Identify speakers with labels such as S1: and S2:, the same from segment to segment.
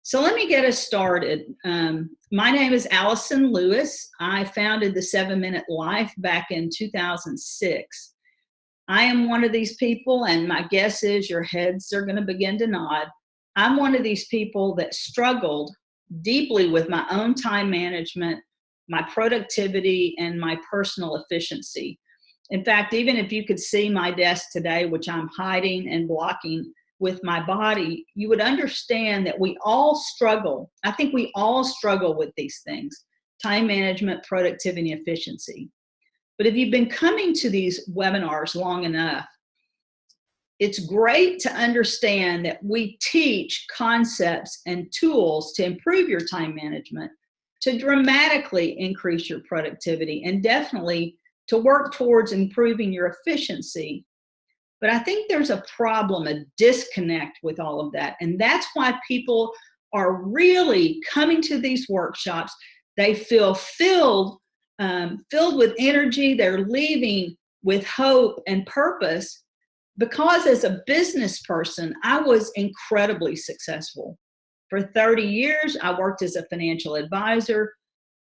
S1: So let me get us started. My name is Allyson Lewis. I founded the 7-Minute Life back in 2006. I am one of these people, and my guess is your heads are going to begin to nod. I'm one of these people that struggled deeply with my own time management, my productivity, and my personal efficiency. In fact, even if you could see my desk today, which I'm hiding and blocking with my body, you would understand that we all struggle. I think we all struggle with these things: time management, productivity, and efficiency. But if you've been coming to these webinars long enough, it's great to understand that we teach concepts and tools to improve your time management, to dramatically increase your productivity, and definitely to work towards improving your efficiency. But I think there's a problem, a disconnect with all of that. And that's why people are really coming to these workshops. They feel filled with energy. They're leaving with hope and purpose, because as a business person, I was incredibly successful. For 30 years, I worked as a financial advisor.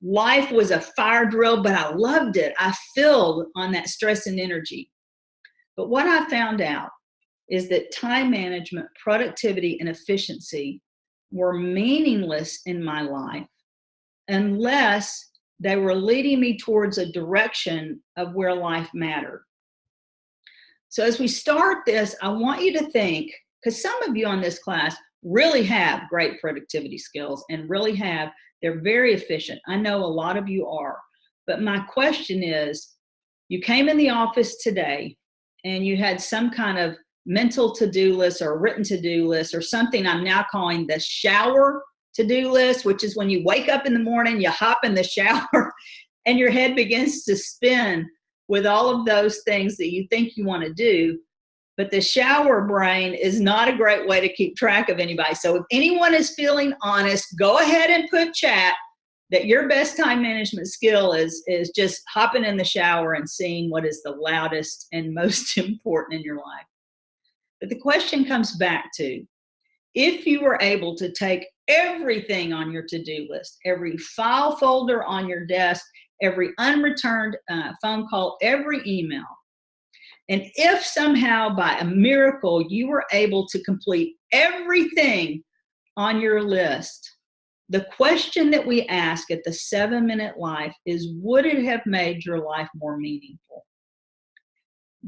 S1: Life was a fire drill, but I loved it. I filled on that stress and energy. But what I found out is that time management, productivity, and efficiency were meaningless in my life unless they were leading me towards a direction of where life mattered. So as we start this, I want you to think, because some of you on this class really have great productivity skills and they're very efficient. I know a lot of you are. But my question is, you came in the office today and you had some kind of mental to-do list or written to-do list or something I'm now calling the shower to-do list, which is when you wake up in the morning, you hop in the shower and your head begins to spin with all of those things that you think you want to do. But the shower brain is not a great way to keep track of anybody. So if anyone is feeling honest, go ahead and put chat that your best time management skill is just hopping in the shower and seeing what is the loudest and most important in your life. But the question comes back to, if you were able to take everything on your to-do list, every file folder on your desk, every unreturned phone call, every email, and if somehow by a miracle you were able to complete everything on your list, the question that we ask at the 7-Minute Life is, would it have made your life more meaningful?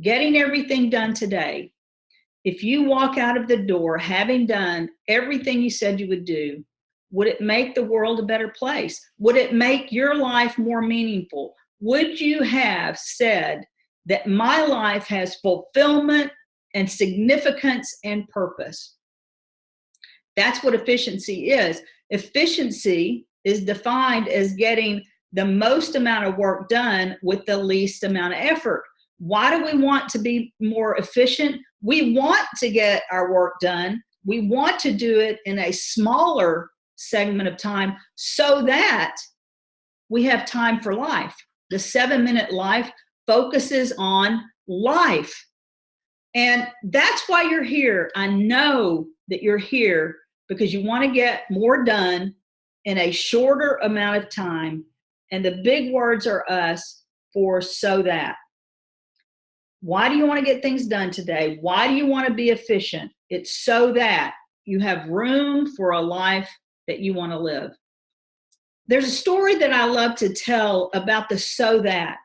S1: Getting everything done today, if you walk out of the door having done everything you said you would do, would it make the world a better place? Would it make your life more meaningful? Would you have said that my life has fulfillment and significance and purpose? That's what efficiency is. Efficiency is defined as getting the most amount of work done with the least amount of effort. Why do we want to be more efficient? We want to get our work done. We want to do it in a smaller segment of time so that we have time for life. The 7-Minute Life focuses on life. And that's why you're here. I know that you're here because you want to get more done in a shorter amount of time. And the big words are us for so that. Why do you want to get things done today? Why do you want to be efficient? It's so that you have room for a life that you want to live. There's a story that I love to tell about the so that.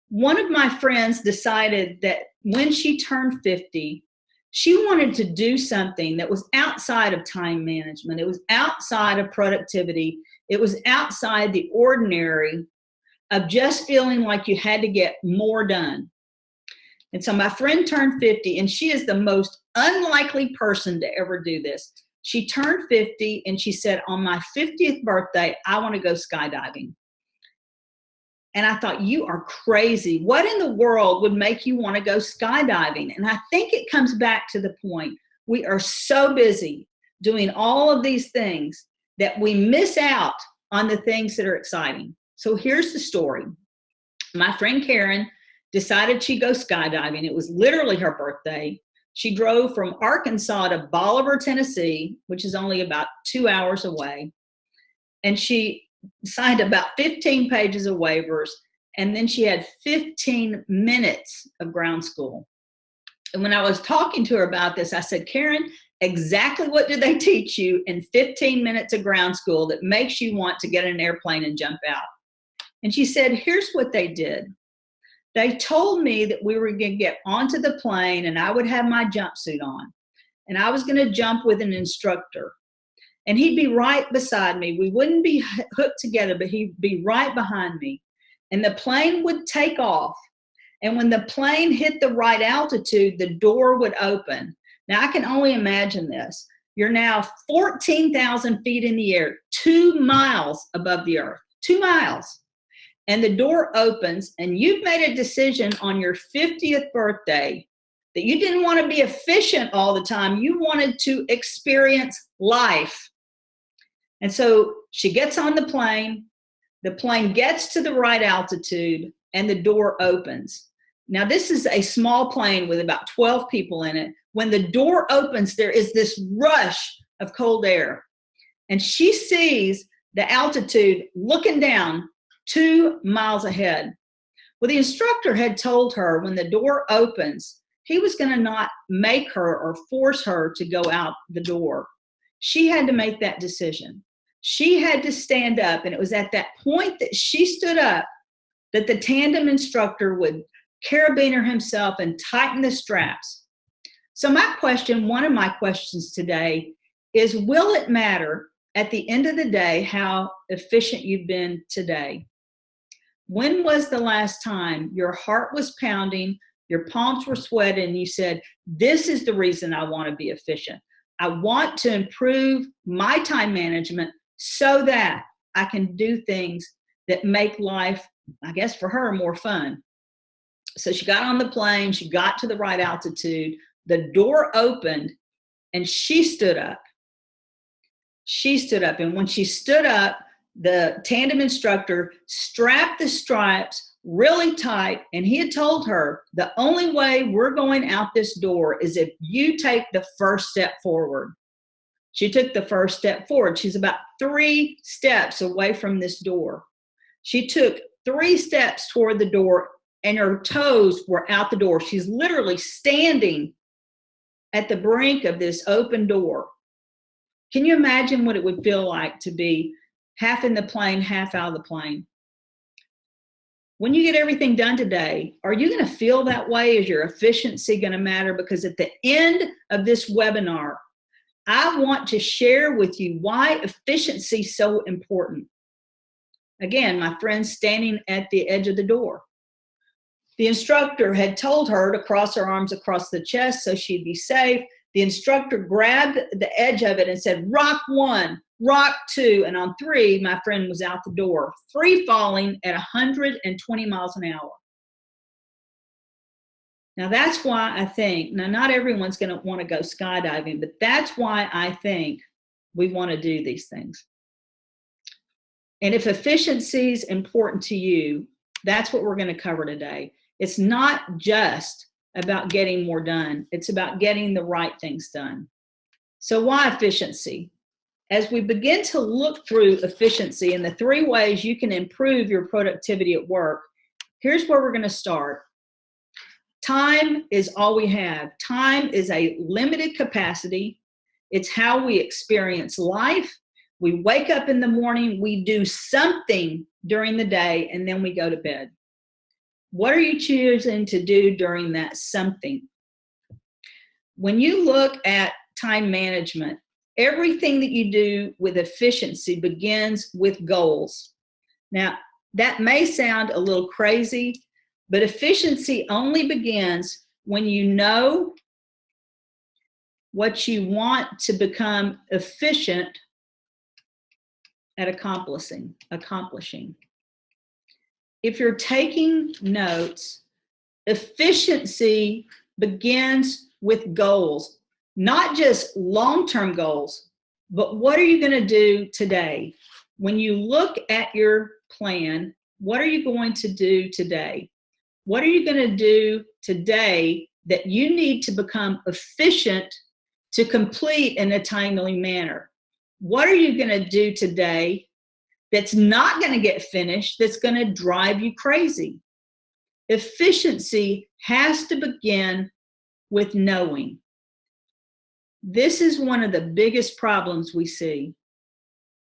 S1: One of my friends decided that when she turned 50, she wanted to do something that was outside of time management. It was outside of productivity. It was outside the ordinary of just feeling like you had to get more done. And so my friend turned 50, and she is the most unlikely person to ever do this. She turned 50 and she said, on my 50th birthday, I want to go skydiving. And I thought, you are crazy. What in the world would make you want to go skydiving? And I think it comes back to the point, we are so busy doing all of these things that we miss out on the things that are exciting. So here's the story. My friend Karen decided she'd go skydiving. It was literally her birthday. She drove from Arkansas to Bolivar, Tennessee, which is only about 2 hours away. And she signed about 15 pages of waivers. And then she had 15 minutes of ground school. And when I was talking to her about this, I said, Karen, exactly what do they teach you in 15 minutes of ground school that makes you want to get in an airplane and jump out? And she said, here's what they did. They told me that we were going to get onto the plane and I would have my jumpsuit on. And I was going to jump with an instructor. And he'd be right beside me. We wouldn't be hooked together, but he'd be right behind me. And the plane would take off. And when the plane hit the right altitude, the door would open. Now, I can only imagine this. You're now 14,000 feet in the air, 2 miles above the earth, 2 miles. And the door opens, and you've made a decision on your 50th birthday that you didn't want to be efficient all the time. You wanted to experience life. And so she gets on the plane gets to the right altitude, and the door opens. Now, this is a small plane with about 12 people in it. When the door opens, there is this rush of cold air. And she sees the altitude looking down 2 miles ahead. Well, the instructor had told her when the door opens, he was going to not make her or force her to go out the door. She had to make that decision. She had to stand up, and it was at that point that she stood up that the tandem instructor would carabiner himself and tighten the straps. So one of my questions today is, will it matter at the end of the day how efficient you've been today? When was the last time your heart was pounding, your palms were sweating, and you said, this is the reason I want to be efficient. I want to improve my time management so that I can do things that make life, I guess for her, more fun. So she got on the plane, she got to the right altitude, the door opened, and she stood up. She stood up, and when she stood up, the tandem instructor strapped the stripes really tight, and he had told her, the only way we're going out this door is if you take the first step forward. She took the first step forward. She's about 3 steps away from this door. She took 3 steps toward the door, and her toes were out the door. She's literally standing at the brink of this open door. Can you imagine what it would feel like to be half in the plane, half out of the plane? When you get everything done today, are you going to feel that way? Is your efficiency going to matter? Because at the end of this webinar, I want to share with you why efficiency is so important. Again, my friend standing at the edge of the door. The instructor had told her to cross her arms across the chest so she'd be safe. The instructor grabbed the edge of it and said, rock 1, rock 2, and on 3, my friend was out the door, free falling at 120 miles an hour. Now that's why I think, now not everyone's going to want to go skydiving, but that's why I think we want to do these things. And if efficiency is important to you, that's what we're going to cover today. It's not just about getting more done. It's about getting the right things done. So why efficiency? As we begin to look through efficiency and the 3 ways you can improve your productivity at work, here's where we're going to start. Time is all we have. Time is a limited capacity. It's how we experience life. We wake up in the morning, we do something during the day, and then we go to bed. What are you choosing to do during that something? When you look at time management, everything that you do with efficiency begins with goals. Now, that may sound a little crazy, but efficiency only begins when you know what you want to become efficient at accomplishing. If you're taking notes, efficiency begins with goals, not just long-term goals, but what are you going to do today? When you look at your plan, what are you going to do today? What are you going to do today that you need to become efficient to complete in a timely manner. What are you going to do today that's not going to get finished, that's going to drive you crazy? Efficiency has to begin with knowing. This is one of the biggest problems we see.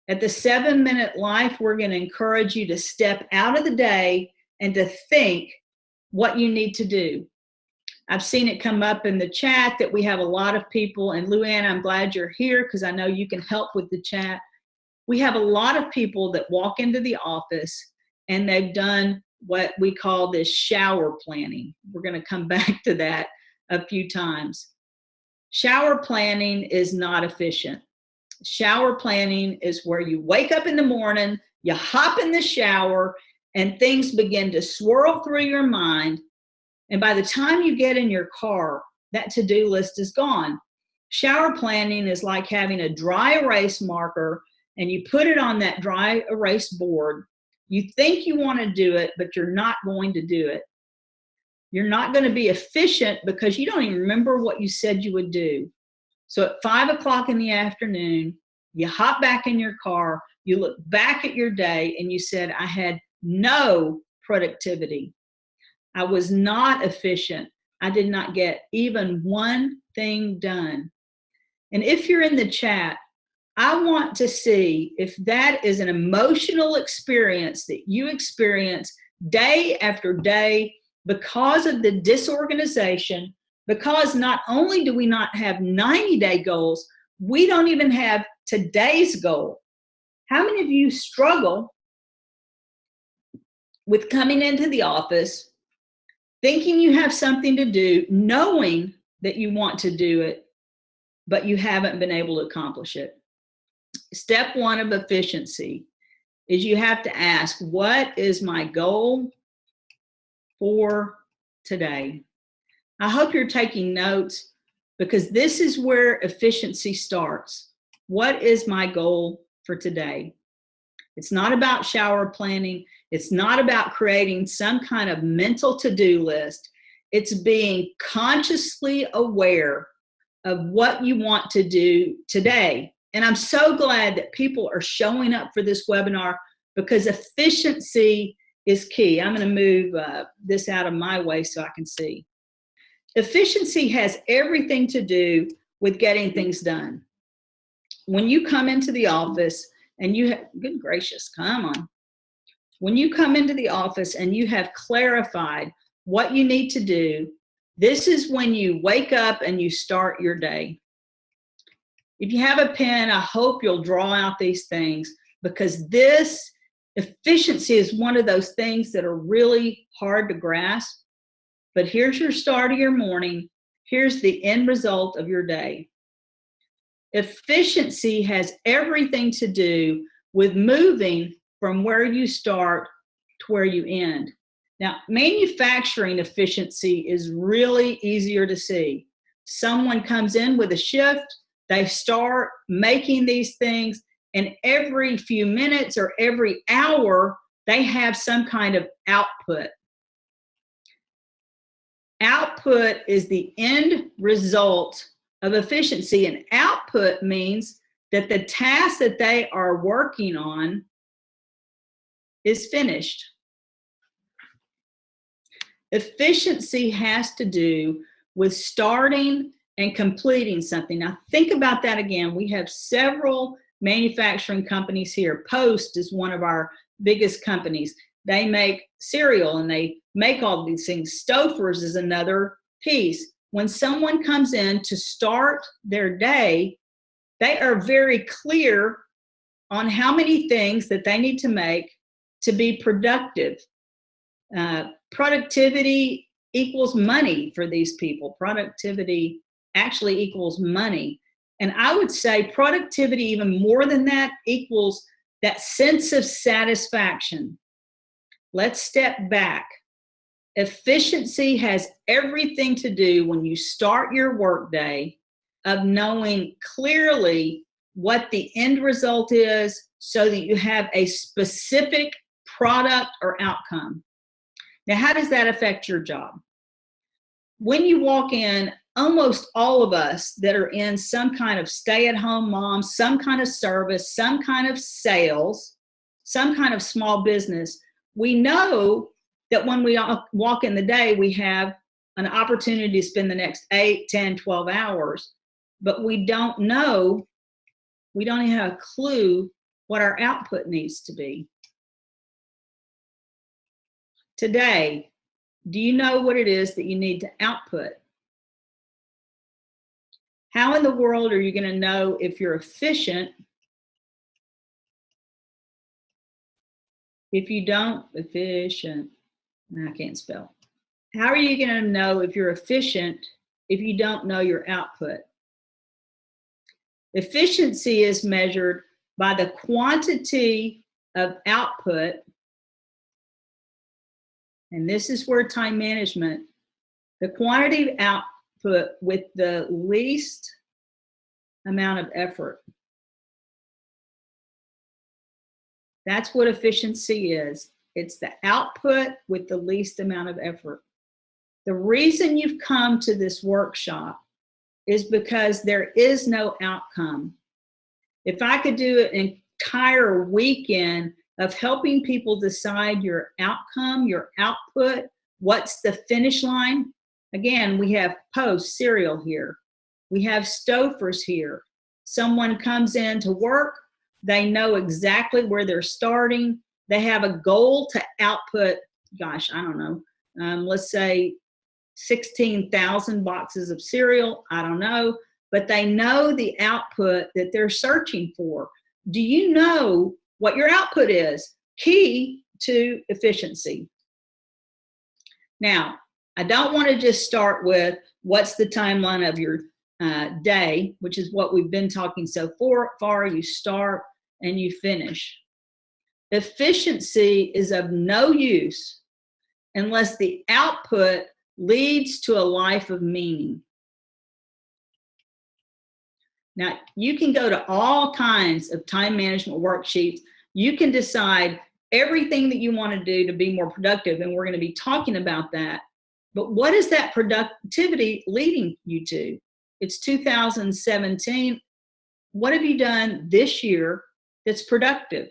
S1: At the 7-Minute Life, we're going to encourage you to step out of the day and to think what you need to do. I've seen it come up in the chat that we have a lot of people, and Luann, I'm glad you're here because I know you can help with the chat. We have a lot of people that walk into the office and they've done what we call this shower planning. We're going to come back to that a few times. Shower planning is not efficient. Shower planning is where you wake up in the morning, you hop in the shower, and things begin to swirl through your mind. And by the time you get in your car, that to-do list is gone. Shower planning is like having a dry erase marker and you put it on that dry erase board. You think you want to do it, but you're not going to do it. You're not going to be efficient because you don't even remember what you said you would do. So at 5 o'clock in the afternoon, you hop back in your car, you look back at your day and you said, I had no productivity. I was not efficient. I did not get even one thing done. And if you're in the chat, I want to see if that is an emotional experience that you experience day after day because of the disorganization, because not only do we not have 90-day goals, we don't even have today's goal. How many of you struggle with coming into the office, thinking you have something to do, knowing that you want to do it, but you haven't been able to accomplish it? Step one of efficiency is you have to ask, what is my goal for today? I hope you're taking notes because this is where efficiency starts. What is my goal for today? It's not about shower planning. It's not about creating some kind of mental to-do list. It's being consciously aware of what you want to do today. And I'm so glad that people are showing up for this webinar because efficiency is key. I'm going to move this out of my way so I can see. Efficiency has everything to do with getting things done. When you come into the office and you have, good gracious, come on. When you come into the office and you have clarified what you need to do, this is when you wake up and you start your day. If you have a pen, I hope you'll draw out these things because this efficiency is one of those things that are really hard to grasp. But here's your start of your morning. Here's the end result of your day. Efficiency has everything to do with moving from where you start to where you end. Now, manufacturing efficiency is really easier to see. Someone comes in with a shift, they start making these things, and every few minutes or every hour, they have some kind of output. Output is the end result of efficiency, and output means that the task that they are working on is finished. Efficiency has to do with starting and completing something. Now think about that again. We have several manufacturing companies here. Post is one of our biggest companies. They make cereal and they make all these things. Stouffer's is another piece. When someone comes in to start their day, they are very clear on how many things that they need to make to be productive. Productivity equals money for these people. Productivity actually equals money. And I would say productivity, even more than that, equals that sense of satisfaction. Let's step back. Efficiency has everything to do when you start your workday of knowing clearly what the end result is so that you have a specific product or outcome. Now, how does that affect your job? when you walk in, almost all of us that are in some kind of stay-at-home mom, some kind of service, some kind of sales, some kind of small business, we know that when we walk in the day, we have an opportunity to spend the next 8, 10, 12 hours, but we don't know, we don't even have a clue what our output needs to be. Today, do you know what it is that you need to output? How in the world are you going to know if you're efficient if you don't, efficient, I can't spell. How are you going to know if you're efficient if you don't know your output? Efficiency is measured by the quantity of output, and this is where time management, the quantity of output with the least amount of effort. That's what efficiency is. It's the output with the least amount of effort. The reason you've come to this workshop is because there is no outcome. If I could do an entire weekend of helping people decide your outcome, your output, what's the finish line? Again, we have post cereal here. We have stofers here. Someone comes in to work, they know exactly where they're starting. They have a goal to output, gosh, I don't know, let's say 16,000 boxes of cereal. I don't know, but they know the output that they're searching for. Do you know what your output is? Key to efficiency. Now, I don't want to just start with what's the timeline of your day, which is what we've been talking so far. You start and you finish. Efficiency is of no use unless the output leads to a life of meaning. Now, you can go to all kinds of time management worksheets. You can decide everything that you want to do to be more productive, and we're going to be talking about that. But what is that productivity leading you to? It's 2017. What have you done this year that's productive?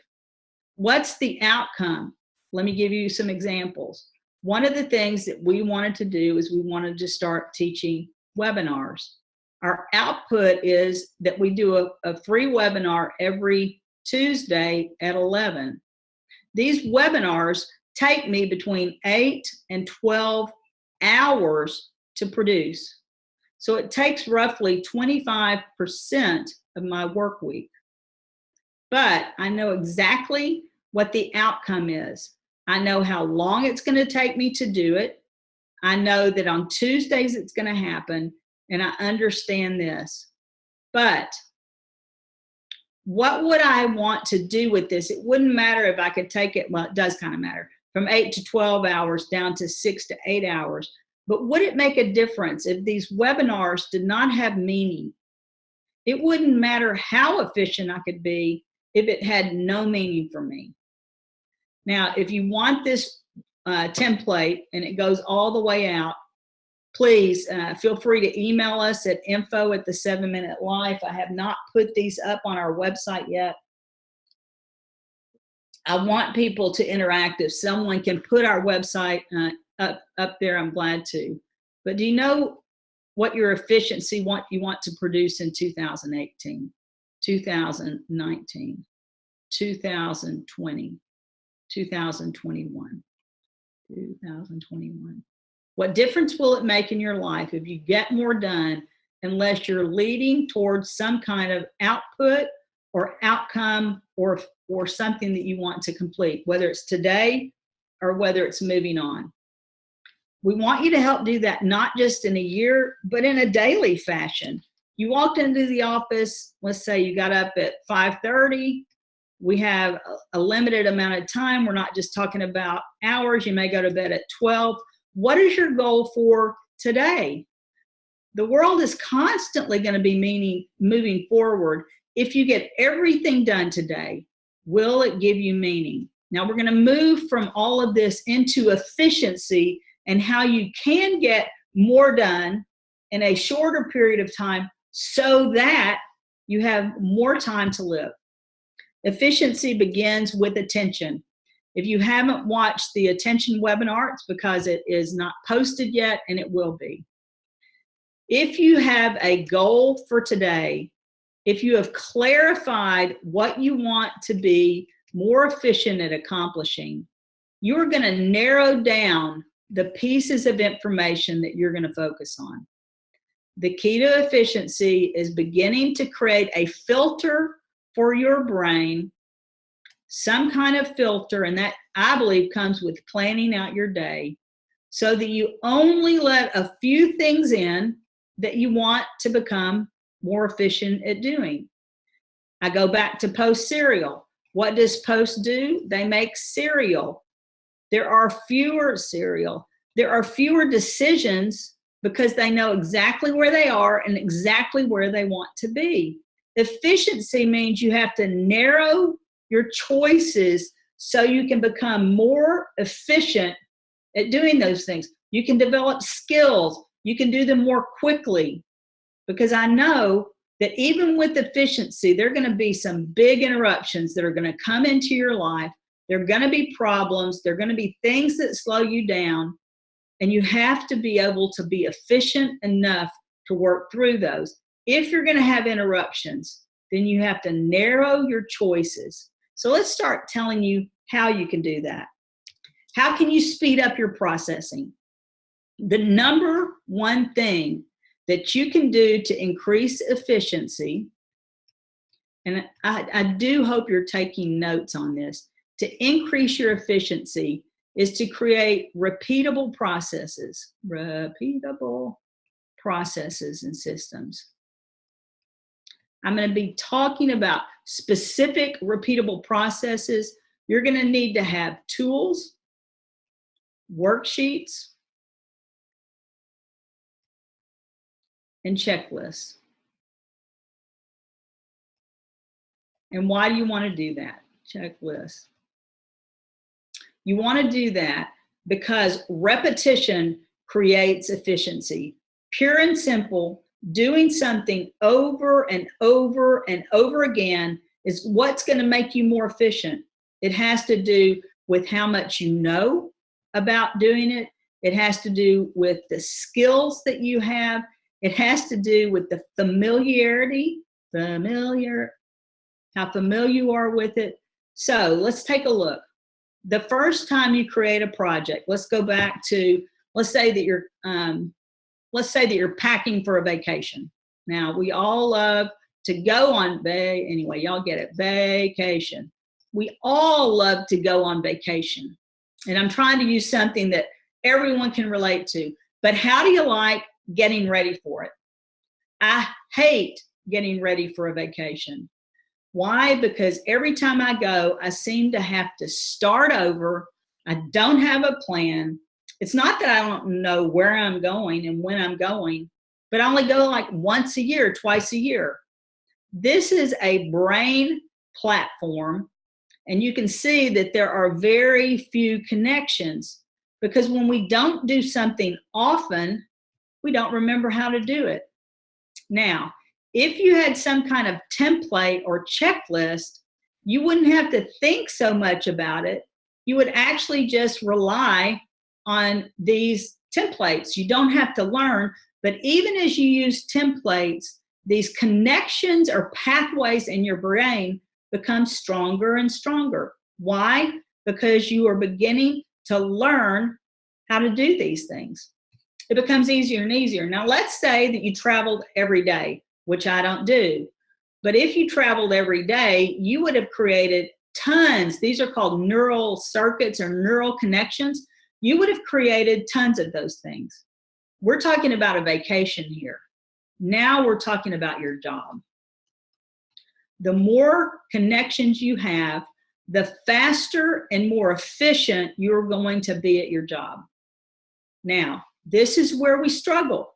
S1: What's the outcome? Let me give you some examples. One of the things that we wanted to do is we wanted to start teaching webinars. Our output is that we do a free webinar every Tuesday at 11. These webinars take me between 8 and 12 hours to produce. So it takes roughly 25% of my work week. But I know exactly what the outcome is. I know how long it's going to take me to do it. I know that on Tuesdays it's going to happen, and I understand this. But what would I want to do with this? It wouldn't matter if I could take it, well, it does kind of matter, from 8 to 12 hours down to 6 to 8 hours. But would it make a difference if these webinars did not have meaning? It wouldn't matter how efficient I could be if it had no meaning for me. Now, if you want this template and it goes all the way out, please feel free to email us at info@the7minutelife. I have not put these up on our website yet. I want people to interact. If someone can put our website up there, I'm glad to. But do you know what your efficiency you want to produce in 2018, 2019, 2020, 2021, 2021? What difference will it make in your life if you get more done unless you're leading towards some kind of output or outcome or something that you want to complete, whether it's today or whether it's moving on? We want you to help do that, not just in a year, but in a daily fashion. You walked into the office, let's say you got up at 5:30. We have a limited amount of time. We're not just talking about hours. You may go to bed at 12. What is your goal for today? The world is constantly going to be moving forward. If you get everything done today, will it give you meaning? Now we're going to move from all of this into efficiency and how you can get more done in a shorter period of time so that you have more time to live. Efficiency begins with attention. If you haven't watched the attention webinar, it's because it is not posted yet, and it will be. If you have a goal for today, if you have clarified what you want to be more efficient at accomplishing, you're going to narrow down the pieces of information that you're going to focus on. The key to efficiency is beginning to create a filter for your brain, some kind of filter, and that, I believe, comes with planning out your day, so that you only let a few things in that you want to become more efficient at doing. I go back to Post cereal. What does Post do? They make cereal. There are fewer decisions because they know exactly where they are and exactly where they want to be. Efficiency means you have to narrow your choices so you can become more efficient at doing those things. You can develop skills. You can do them more quickly, because I know that even with efficiency, there are going to be some big interruptions that are going to come into your life. There are going to be problems. There are going to be things that slow you down, and you have to be able to be efficient enough to work through those. If you're going to have interruptions, then you have to narrow your choices. So let's start telling you how you can do that. How can you speed up your processing? The number one thing that you can do to increase efficiency, and I do hope you're taking notes on this, to increase your efficiency is to create repeatable processes and systems. I'm going to be talking about specific repeatable processes. You're going to need to have tools, worksheets, and checklists. And why do you want to do that? Checklist. You want to do that because repetition creates efficiency. Pure and simple, doing something over and over and over again is what's going to make you more efficient. It has to do with how much you know about doing it. It has to do with the skills that you have. It has to do with the familiarity, how familiar you are with it. So let's take a look. The first time you create a project, let's go back to, let's say that you're packing for a vacation. Now, we all love to go on anyway, y'all get it, vacation. We all love to go on vacation. And I'm trying to use something that everyone can relate to. But how do you like getting ready for it? I hate getting ready for a vacation. Why? Because every time I go, I seem to have to start over. I don't have a plan. It's not that I don't know where I'm going and when I'm going, but I only go like once a year, twice a year. This is a brain platform, and you can see that there are very few connections, because when we don't do something often, we don't remember how to do it. Now, if you had some kind of template or checklist, you wouldn't have to think so much about it. You would actually just rely on these templates. You don't have to learn, but even as you use templates, these connections or pathways in your brain become stronger and stronger. Why? Because you are beginning to learn how to do these things. It becomes easier and easier. Now, let's say that you traveled every day, which I don't do. But if you traveled every day, you would have created tons. These are called neural circuits or neural connections. You would have created tons of those things. We're talking about a vacation here. Now we're talking about your job. The more connections you have, the faster and more efficient you're going to be at your job. Now, this is where we struggle.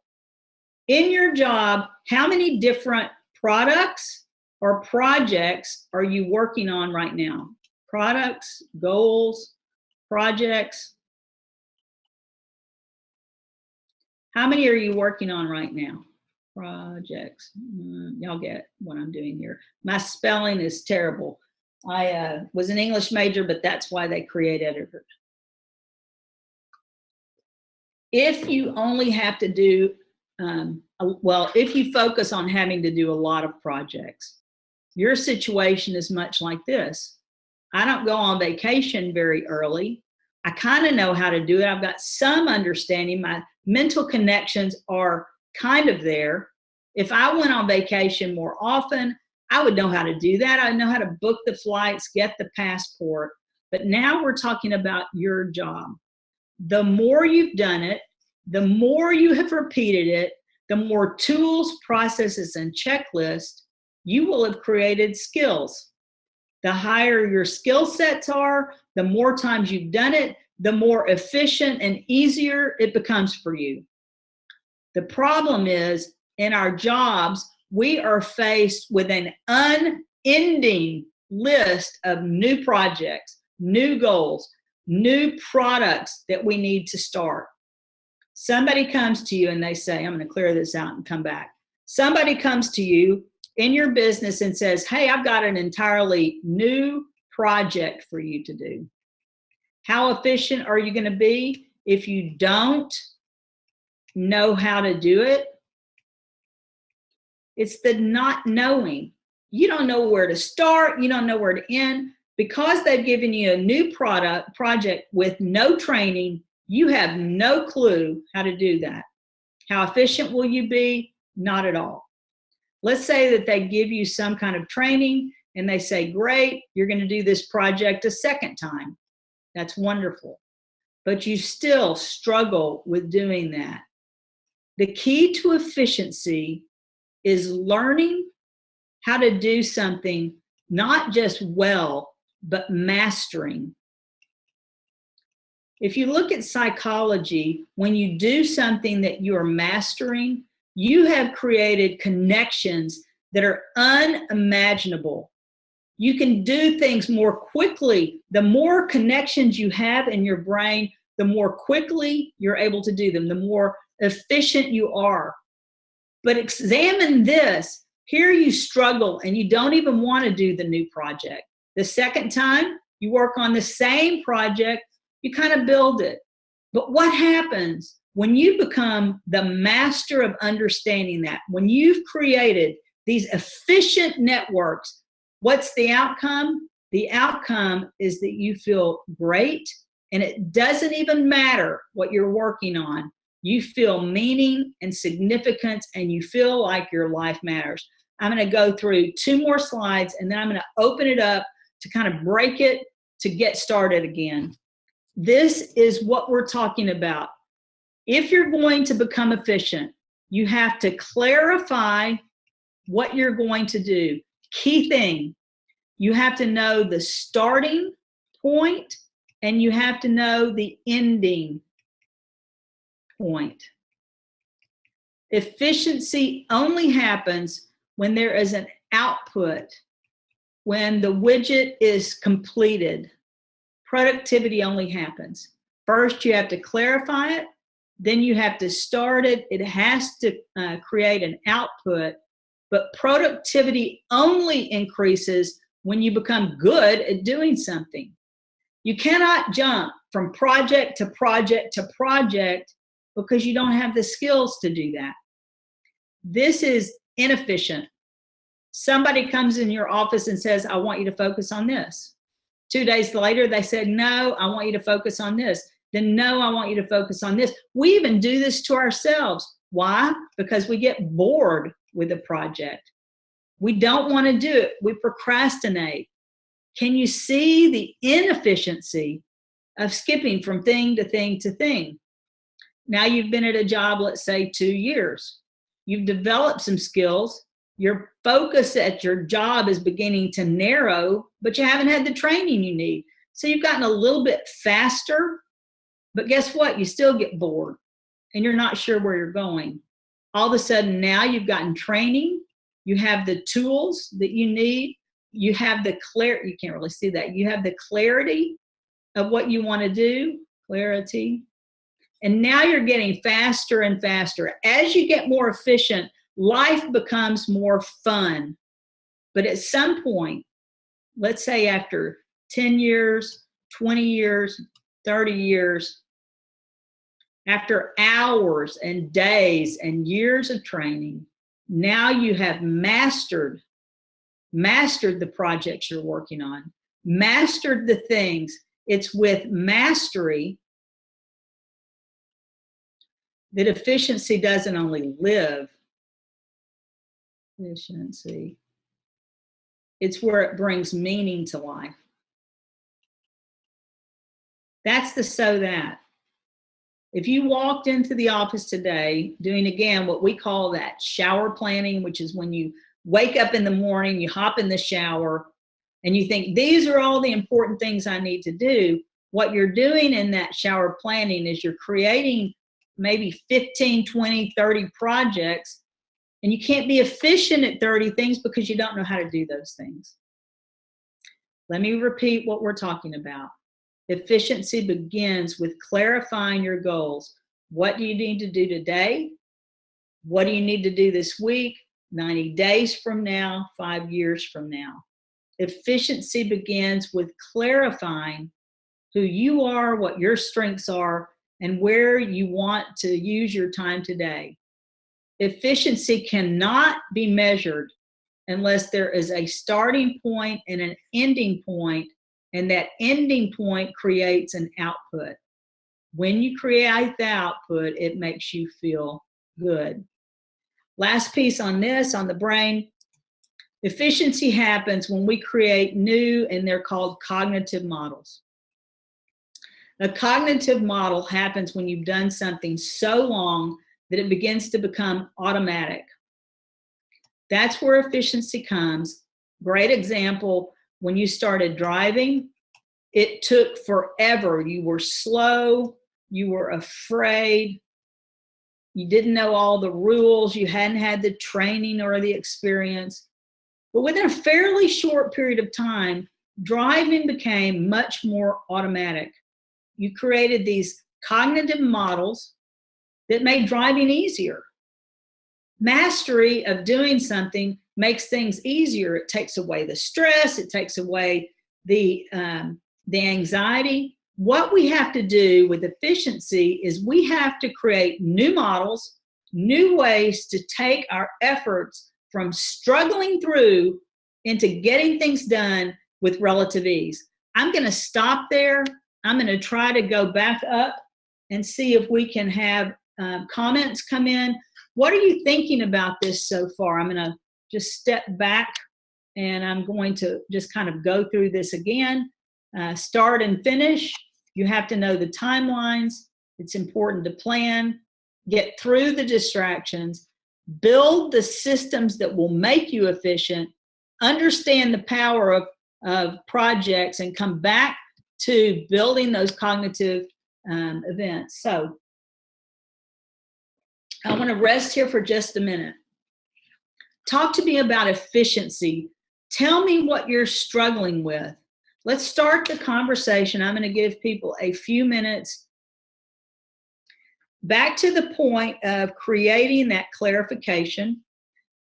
S1: In your job, how many different products or projects are you working on right now? Products, goals, projects. How many are you working on right now? Projects. Y'all get what I'm doing here. My spelling is terrible. I was an English major, but that's why they create editors. If you only have to do, well, if you focus on having to do a lot of projects, your situation is much like this. I don't go on vacation very early. I kind of know how to do it. I've got some understanding. My mental connections are kind of there. If I went on vacation more often, I would know how to do that. I know how to book the flights, get the passport. But now we're talking about your job. The more you've done it, the more you have repeated it, the more tools, processes, and checklists you will have created skills. The higher your skill sets are, the more times you've done it, the more efficient and easier it becomes for you. The problem is, in our jobs, we are faced with an unending list of new projects, new goals, new products that we need to start. Somebody comes to you and they say, I'm going to clear this out and come back. Somebody comes to you in your business and says, hey, I've got an entirely new project for you to do. How efficient are you going to be if you don't know how to do it? It's the not knowing. You don't know where to start. You don't know where to end. Because they've given you a new project with no training, you have no clue how to do that. How efficient will you be? Not at all. Let's say that they give you some kind of training and they say, great, you're going to do this project a second time. That's wonderful. But you still struggle with doing that. The key to efficiency is learning how to do something not just well, but mastering. If you look at psychology, when you do something that you are mastering, you have created connections that are unimaginable. You can do things more quickly. The more connections you have in your brain, the more quickly you're able to do them, the more efficient you are. But examine this. Here you struggle and you don't even want to do the new project. The second time you work on the same project, you kind of build it. But what happens when you become the master of understanding that? When you've created these efficient networks, what's the outcome? The outcome is that you feel great, and it doesn't even matter what you're working on. You feel meaning and significance, and you feel like your life matters. I'm going to go through 2 more slides, and then I'm going to open it up to kind of break it to get started again. This is what we're talking about. If you're going to become efficient, you have to clarify what you're going to do. Key thing, you have to know the starting point and you have to know the ending point. Efficiency only happens when there is an output, when the widget is completed. Productivity only happens. First, you have to clarify it. Then you have to start it. It has to create an output. But productivity only increases when you become good at doing something. You cannot jump from project to project to project because you don't have the skills to do that. This is inefficient. Somebody comes in your office and says, I want you to focus on this. 2 days later, they said, no, I want you to focus on this. Then, no, I want you to focus on this. We even do this to ourselves. Why? Because we get bored with a project. We don't want to do it. We procrastinate. Can you see the inefficiency of skipping from thing to thing to thing? Now you've been at a job, let's say 2 years. You've developed some skills. Your focus at your job is beginning to narrow, but you haven't had the training you need. So you've gotten a little bit faster, but guess what? You still get bored and you're not sure where you're going. All of a sudden now you've gotten training. You have the tools that you need. You have the clarity. You can't really see that. You have the clarity of what you want to do. Clarity. And now you're getting faster and faster. As you get more efficient, life becomes more fun. But at some point, let's say after 10 years, 20 years, 30 years, after hours and days and years of training, now you have mastered the projects you're working on, mastered the things. It's with mastery that efficiency doesn't only live. Efficiency. It's where it brings meaning to life. That's the so that. If you walked into the office today doing, again, what we call that shower planning, which is when you wake up in the morning, you hop in the shower, and you think, these are all the important things I need to do. What you're doing in that shower planning is you're creating maybe 15, 20, 30 projects, and you can't be efficient at 30 things because you don't know how to do those things. Let me repeat what we're talking about. Efficiency begins with clarifying your goals. What do you need to do today? What do you need to do this week, 90 days from now, 5 years from now? Efficiency begins with clarifying who you are, what your strengths are, and where you want to use your time today. Efficiency cannot be measured unless there is a starting point and an ending point, and that ending point creates an output. When you create the output, it makes you feel good. Last piece on this, on the brain. Efficiency happens when we create new, and they're called cognitive models. A cognitive model happens when you've done something so long that it begins to become automatic. That's where efficiency comes. Great example, when you started driving, it took forever. You were slow, you were afraid, you didn't know all the rules, you hadn't had the training or the experience. But within a fairly short period of time, driving became much more automatic. You created these cognitive models that made driving easier. Mastery of doing something makes things easier. It takes away the stress, it takes away the anxiety. What we have to do with efficiency is we have to create new models, new ways to take our efforts from struggling through into getting things done with relative ease. I'm going to stop there. I'm going to try to go back up and see if we can have comments come in. What are you thinking about this so far? I'm going to just step back and I'm going to just kind of go through this again. Start and finish. You have to know the timelines. It's important to plan, get through the distractions, build the systems that will make you efficient, understand the power of projects, and come back to building those cognitive events. So I want to rest here for just a minute. Talk to me about efficiency. Tell me what you're struggling with. Let's start the conversation. I'm going to give people a few minutes. Back to the point of creating that clarification.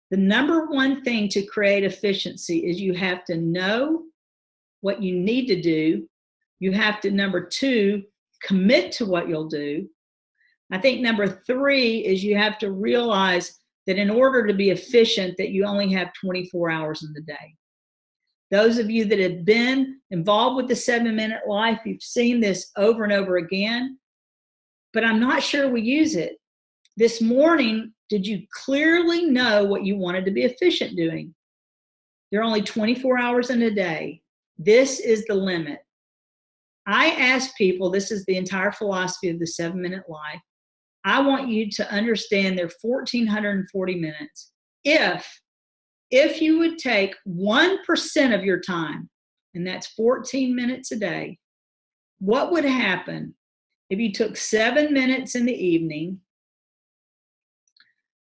S1: The number one thing to create efficiency is you have to know what you need to do. You have to, number two, commit to what you'll do. I think number three is you have to realize that in order to be efficient, that you only have 24 hours in the day. Those of you that have been involved with the 7-minute life, you've seen this over and over again, but I'm not sure we use it. This morning, did you clearly know what you wanted to be efficient doing? There are only 24 hours in a day. This is the limit. I ask people, this is the entire philosophy of the 7-minute life. I want you to understand there are 1,440 minutes. If you would take 1% of your time, and that's 14 minutes a day, what would happen if you took 7 minutes in the evening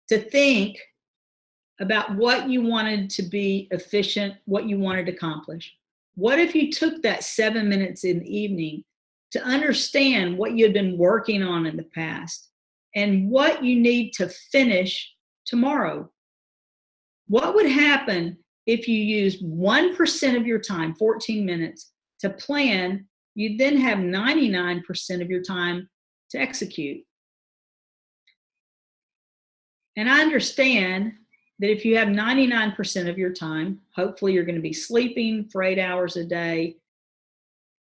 S1: to think about what you wanted to be efficient, what you wanted to accomplish? What if you took that 7 minutes in the evening to understand what you've been working on in the past and what you need to finish tomorrow. What would happen if you used 1% of your time, 14 minutes, to plan? You then have 99% of your time to execute. And I understand that if you have 99% of your time, hopefully you're going to be sleeping for 8 hours a day.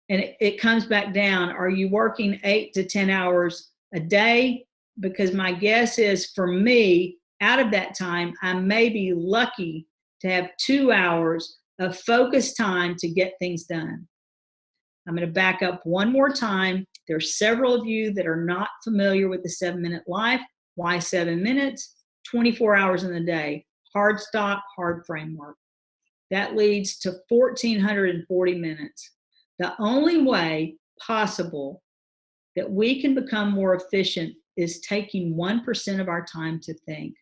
S1: And it comes back down. Are you working 8 to 10 hours a day? Because my guess is, for me, out of that time, I may be lucky to have 2 hours of focused time to get things done. I'm going to back up one more time. There's several of you that are not familiar with the 7-minute life. Why 7 minutes? 24 hours in the day. Hard stop, hard framework. That leads to 1,440 minutes. The only way possible that we can become more efficient is taking 1% of our time to think.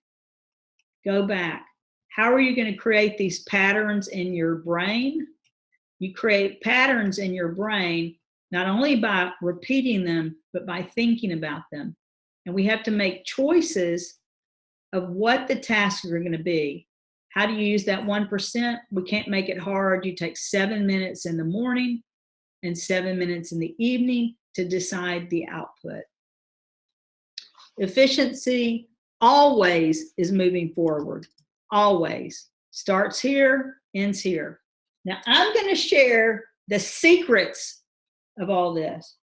S1: Go back. How are you going to create these patterns in your brain? You create patterns in your brain not only by repeating them, but by thinking about them. And we have to make choices of what the tasks are going to be. How do you use that 1%? We can't make it hard. You take 7 minutes in the morning and 7 minutes in the evening to decide the output. Efficiency always is moving forward. Always. Starts here, ends here. Now I'm going to share the secrets of all this.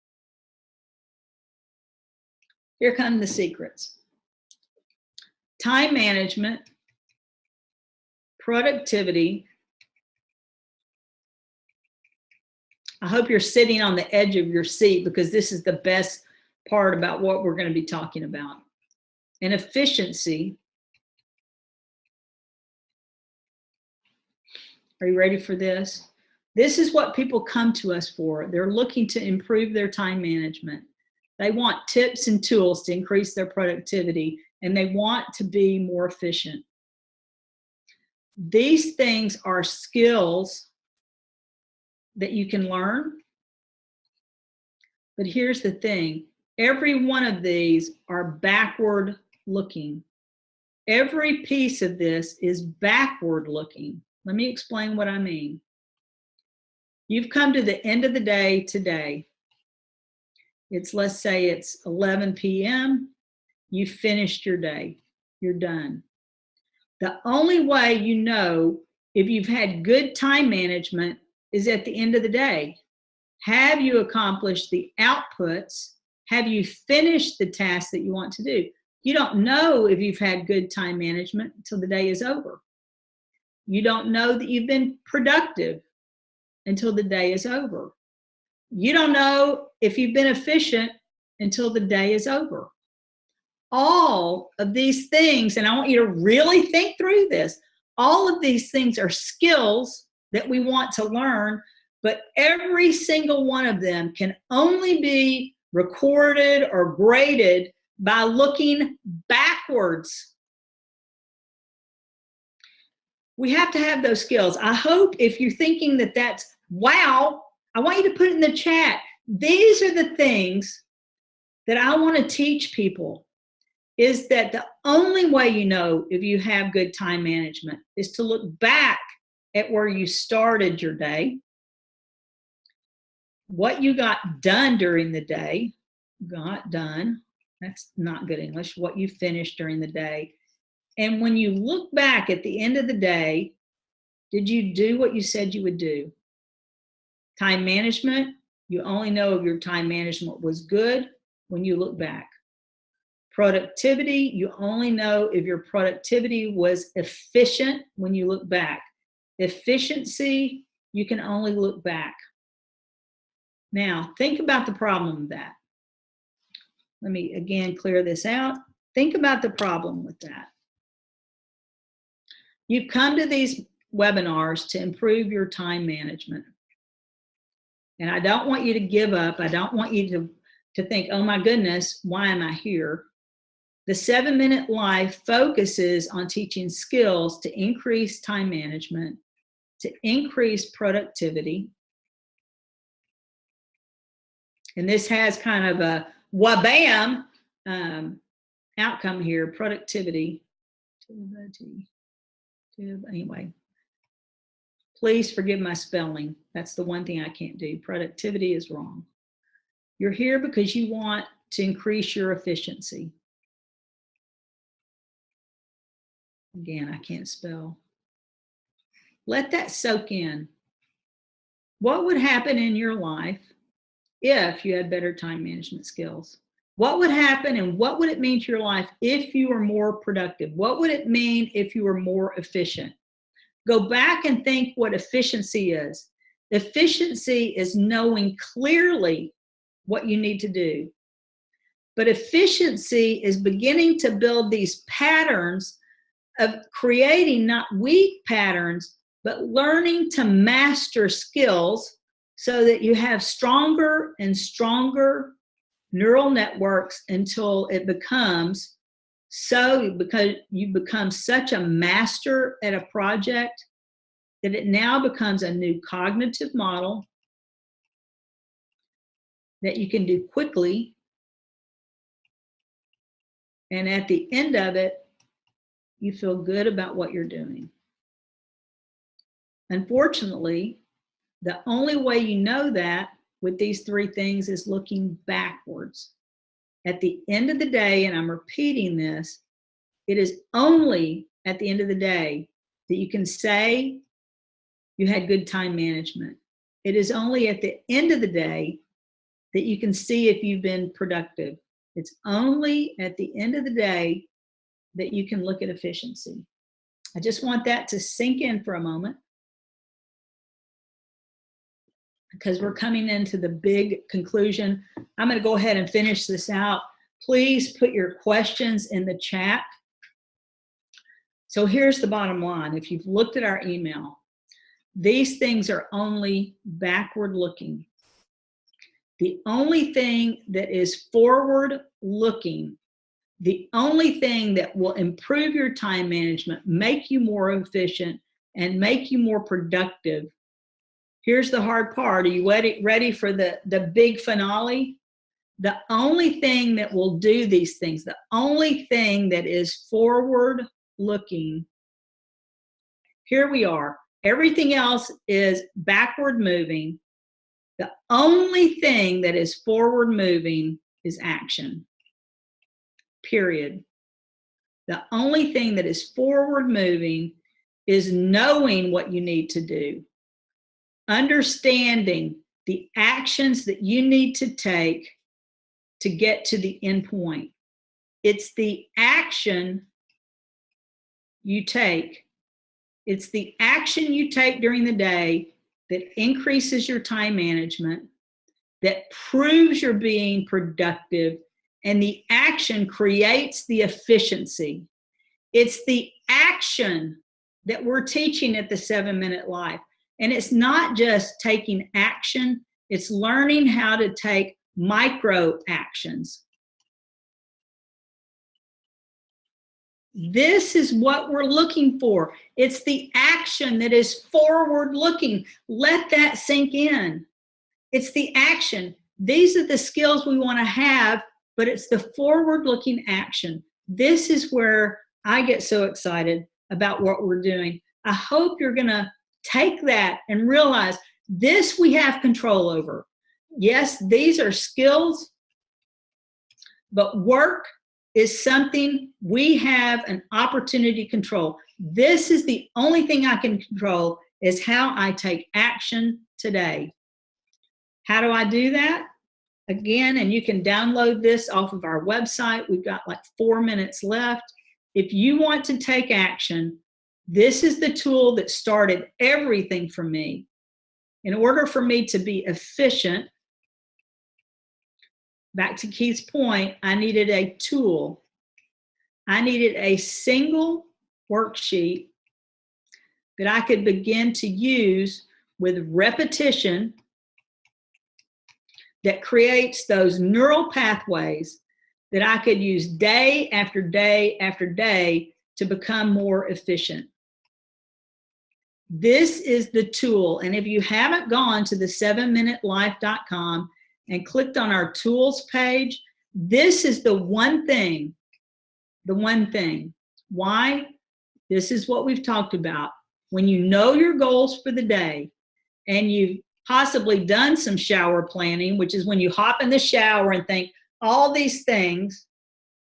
S1: Here come the secrets. Time management, productivity. I hope you're sitting on the edge of your seat, because this is the best part about what we're going to be talking about. And efficiency. Are you ready for this? This is what people come to us for. They're looking to improve their time management. They want tips and tools to increase their productivity, and they want to be more efficient. These things are skills that you can learn. But here's the thing. Every one of these are backward looking. Every piece of this is backward looking. Let me explain what I mean. You've come to the end of the day today. Let's say it's 11 p.m. You finished your day. You're done. The only way you know if you've had good time management is at the end of the day. Have you accomplished the outputs? Have you finished the task that you want to do? You don't know if you've had good time management until the day is over. You don't know that you've been productive until the day is over. You don't know if you've been efficient until the day is over. All of these things, and I want you to really think through this, all of these things are skills that we want to learn, but every single one of them can only be recorded or graded by looking backwards. We have to have those skills. I hope if you're thinking that that's, wow, I want you to put it in the chat. These are the things that I want to teach people, is that the only way you know if you have good time management is to look back at where you started your day, what you got done during the day, got done, that's not good English, what you finished during the day. And when you look back at the end of the day, did you do what you said you would do? Time management, you only know if your time management was good when you look back. Productivity, you only know if your productivity was efficient when you look back. Efficiency, you can only look back. Now, think about the problem with that. Let me again clear this out. Think about the problem with that. You've come to these webinars to improve your time management. And I don't want you to give up. I don't want you to think, oh my goodness, why am I here? The 7-minute life focuses on teaching skills to increase time management, to increase productivity, And this has kind of a wabam outcome here, productivity. Anyway, please forgive my spelling. That's the one thing I can't do. Productivity is wrong. You're here because you want to increase your efficiency. Again, I can't spell. Let that soak in. What would happen in your life if you had better time management skills? What would happen and what would it mean to your life if you were more productive? What would it mean if you were more efficient? Go back and think what efficiency is. Efficiency is knowing clearly what you need to do. But efficiency is beginning to build these patterns of creating not weak patterns, but learning to master skills so that you have stronger and stronger neural networks until it becomes so, because you become such a master at a project that it now becomes a new cognitive model that you can do quickly. And at the end of it, you feel good about what you're doing. Unfortunately, the only way you know that with these three things is looking backwards. At the end of the day, and I'm repeating this, it is only at the end of the day that you can say you had good time management. It is only at the end of the day that you can see if you've been productive. It's only at the end of the day that you can look at efficiency. I just want that to sink in for a moment, because we're coming into the big conclusion. I'm going to go ahead and finish this out. Please put your questions in the chat. So here's the bottom line. If you've looked at our email, these things are only backward looking. The only thing that is forward looking, the only thing that will improve your time management, make you more efficient, and make you more productive. Here's the hard part. Are you ready for the big finale? The only thing that will do these things, the only thing that is forward looking, here we are. Everything else is backward moving. The only thing that is forward moving is action. Period. The only thing that is forward moving is knowing what you need to do, understanding the actions that you need to take to get to the end point. It's the action you take. It's the action you take during the day that increases your time management, that proves you're being productive, and the action creates the efficiency. It's the action that we're teaching at the 7-Minute Life. And it's not just taking action, it's learning how to take micro actions. This is what we're looking for. It's the action that is forward looking. Let that sink in. It's the action. These are the skills we want to have, but it's the forward looking action. This is where I get so excited about what we're doing. I hope you're going to take that and realize this we have control over. Yes, these are skills, but work is something we have an opportunity to control. This is the only thing I can control, is how I take action today. How do I do that? Again, and you can download this off of our website. We've got like 4 minutes left. If you want to take action, this is the tool that started everything for me. In order for me to be efficient, back to Keith's point, I needed a tool. I needed a single worksheet that I could begin to use with repetition that creates those neural pathways that I could use day after day after day to become more efficient. This is the tool. And if you haven't gone to the 7minutelife.com and clicked on our tools page, this is the one thing. Why? This is what we've talked about. When you know your goals for the day and you've possibly done some shower planning, which is when you hop in the shower and think all these things,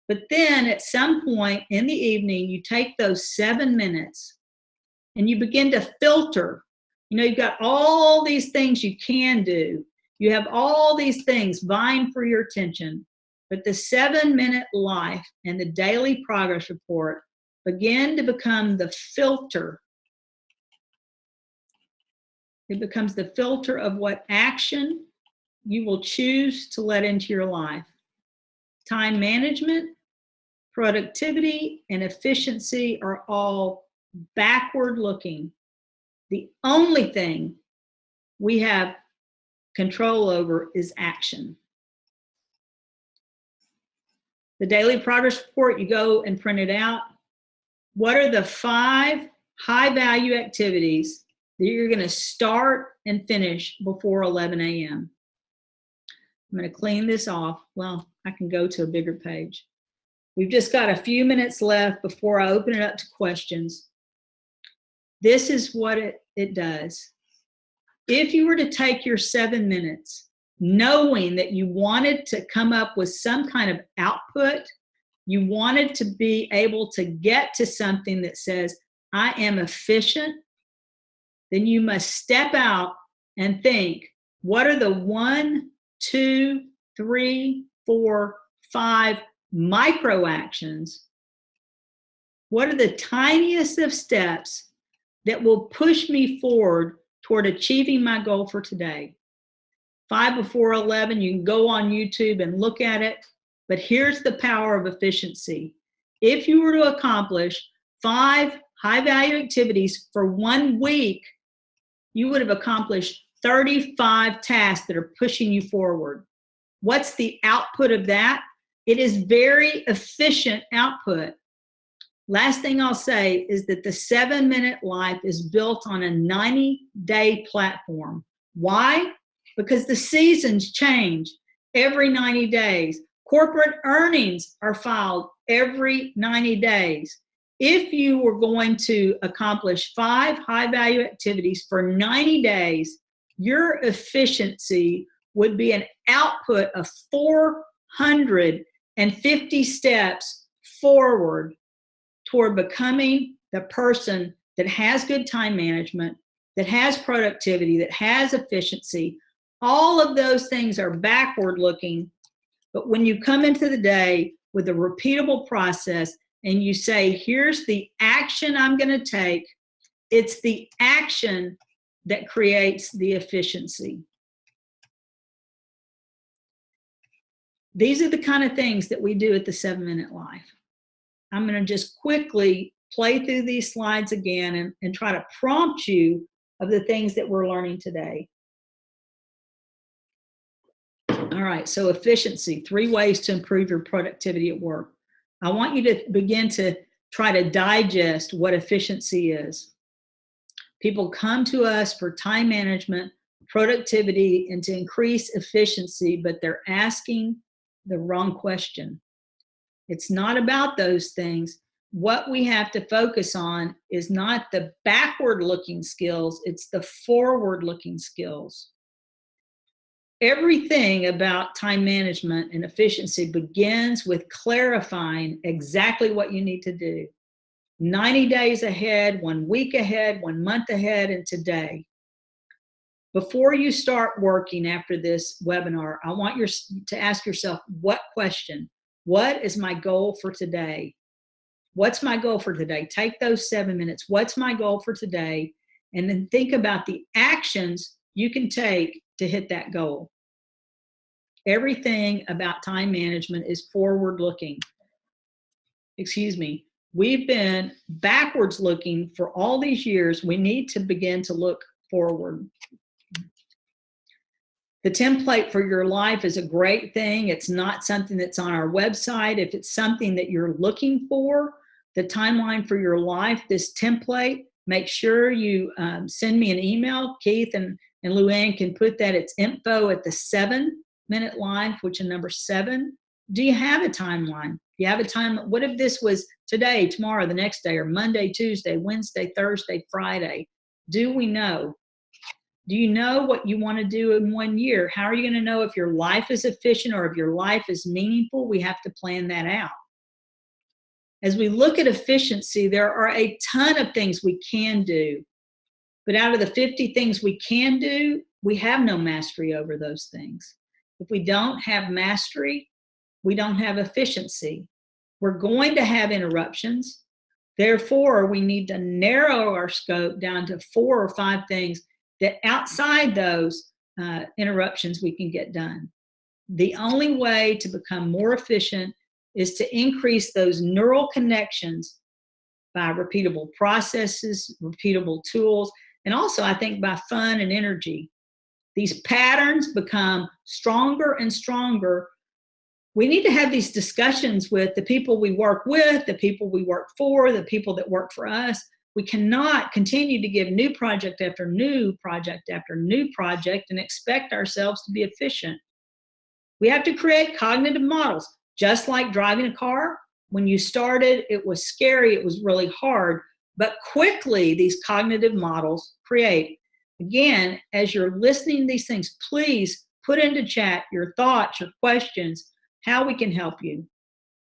S1: but then at some point in the evening, you take those 7 minutes and you begin to filter. You know, you've got all these things you can do. You have all these things vying for your attention, but the 7-minute life and the daily progress report begin to become the filter. It becomes the filter of what action you will choose to let into your life. Time management, productivity, and efficiency are all backward looking. The only thing we have control over is action. The daily progress report, you go and print it out. What are the 5 high-value activities that you're going to start and finish before 11 a.m.? I'm going to clean this off. Well, I can go to a bigger page. We've just got a few minutes left before I open it up to questions. This is what it does. If you were to take your 7 minutes, knowing that you wanted to come up with some kind of output, you wanted to be able to get to something that says, I am efficient, then you must step out and think, what are the 1, 2, 3, 4, 5 micro actions? What are the tiniest of steps that will push me forward toward achieving my goal for today? 5 before 11, you can go on YouTube and look at it, but here's the power of efficiency. If you were to accomplish 5 high-value activities for 1 week, you would have accomplished 35 tasks that are pushing you forward. What's the output of that? It is very efficient output. Last thing I'll say is that the 7-minute life is built on a 90-day platform. Why? Because the seasons change every 90 days. Corporate earnings are filed every 90 days. If you were going to accomplish 5 high-value activities for 90 days, your efficiency would be an output of 450 steps forward toward becoming the person that has good time management, that has productivity, that has efficiency. All of those things are backward looking, but when you come into the day with a repeatable process and you say, here's the action I'm going to take, it's the action that creates the efficiency. These are the kind of things that we do at the 7-minute life. I'm going to just quickly play through these slides again and try to prompt you of the things that we're learning today. All right, so efficiency, 3 ways to improve your productivity at work. I want you to begin to try to digest what efficiency is. People come to us for time management, productivity, and to increase efficiency, but they're asking the wrong question. It's not about those things. What we have to focus on is not the backward-looking skills, it's the forward-looking skills. Everything about time management and efficiency begins with clarifying exactly what you need to do. 90 days ahead, 1 week ahead, 1 month ahead, and today. Before you start working after this webinar, I want you to ask yourself, what question? What is my goal for today? What's my goal for today? Take those 7 minutes. What's my goal for today? And then think about the actions you can take to hit that goal. Everything about time management is forward looking. Excuse me. We've been backwards looking for all these years. We need to begin to look forward. The template for your life is a great thing. It's not something that's on our website. If it's something that you're looking for, the timeline for your life, this template, make sure you send me an email. Keith and Luann can put that. It's info@the7 7-minute life, which is number 7, do you have a timeline? Do you have a time? What if this was today, tomorrow, the next day, or Monday, Tuesday, Wednesday, Thursday, Friday? Do we know? Do you know what you want to do in 1 year? How are you going to know if your life is efficient or if your life is meaningful? We have to plan that out. As we look at efficiency, there are a ton of things we can do. But out of the 50 things we can do, we have no mastery over those things. If we don't have mastery, we don't have efficiency. We're going to have interruptions. Therefore, we need to narrow our scope down to 4 or 5 things that outside those interruptions we can get done. The only way to become more efficient is to increase those neural connections by repeatable processes, repeatable tools, and also I think by fun and energy. These patterns become stronger and stronger. We need to have these discussions with the people we work with, the people we work for, the people that work for us. We cannot continue to give new project after new project after new project and expect ourselves to be efficient. We have to create cognitive models, just like driving a car. When you started, it was scary, it was really hard, but quickly these cognitive models create. Again, as you're listening to these things, please put into chat your thoughts, your questions, how we can help you.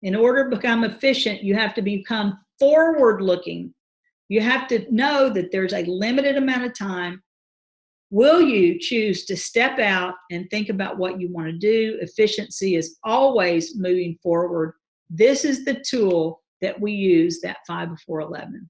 S1: In order to become efficient, you have to become forward-looking. You have to know that there's a limited amount of time. Will you choose to step out and think about what you want to do? Efficiency is always moving forward. This is the tool that we use, that 5 before 11.